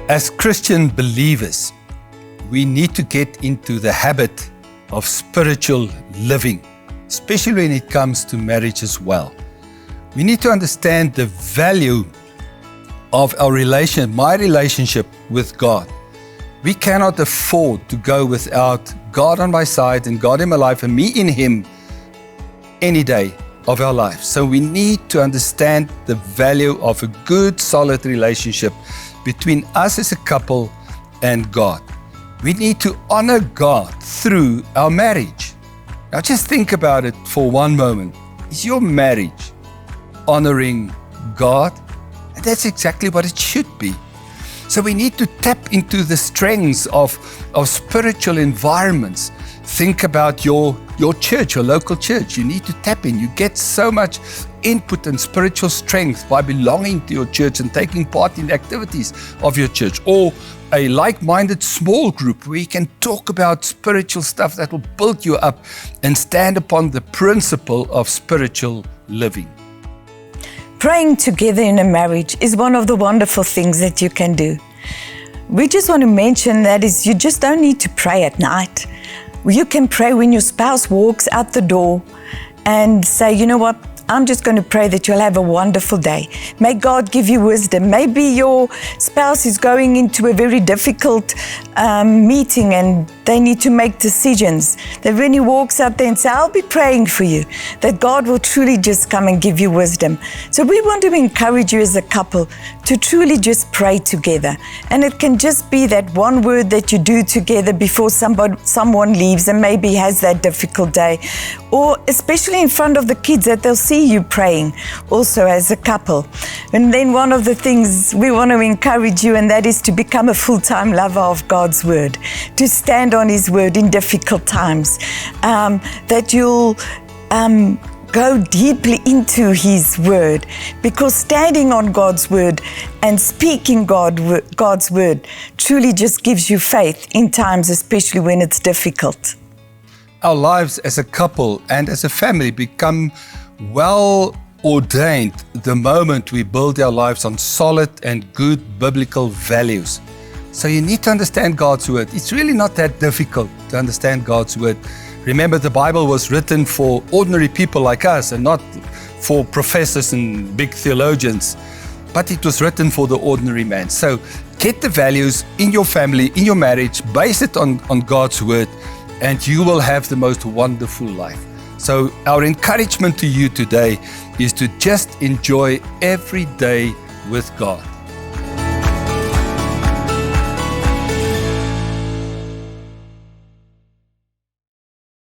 As Christian believers, we need to get into the habit of spiritual living, especially when it comes to marriage as well. We need to understand the value of my relationship with God. We cannot afford to go without God on my side and God in my life and me in Him any day of our life. So we need to understand the value of a good, solid relationship between us as a couple and God. We need to honor God through our marriage. Now just think about it for one moment. Is your marriage honoring God? And that's exactly what it should be. So we need to tap into the strengths of spiritual environments. Think about your church, your local church. You need to tap in. You get so much input and spiritual strength by belonging to your church and taking part in the activities of your church. Or a like-minded small group where you can talk about spiritual stuff that will build you up and stand upon the principle of spiritual living. Praying together in a marriage is one of the wonderful things that you can do. We just want to mention that is you just don't need to pray at night. You can pray when your spouse walks out the door and say, you know what, I'm just going to pray that you'll have a wonderful day. May God give you wisdom. Maybe your spouse is going into a very difficult meeting and they need to make decisions. That when he walks out there and says, I'll be praying for you, that God will truly just come and give you wisdom. So we want to encourage you as a couple to truly just pray together. And it can just be that one word that you do together before someone leaves and maybe has that difficult day. Or especially in front of the kids, that they'll see you praying also as a couple. And then one of the things we want to encourage you, and that is to become a full-time lover of God's word, to stand on His word in difficult times, that you'll go deeply into His word, because standing on God's word and speaking God's word truly just gives you faith in times, especially when it's difficult. Our lives as a couple and as a family become well ordained the moment we build our lives on solid and good biblical values. So you need to understand God's word. It's really not that difficult to understand God's word. Remember, the Bible was written for ordinary people like us and not for professors and big theologians, but it was written for the ordinary man. So get the values in your family, in your marriage, base it on God's word, and you will have the most wonderful life. So our encouragement to you today is to just enjoy every day with God.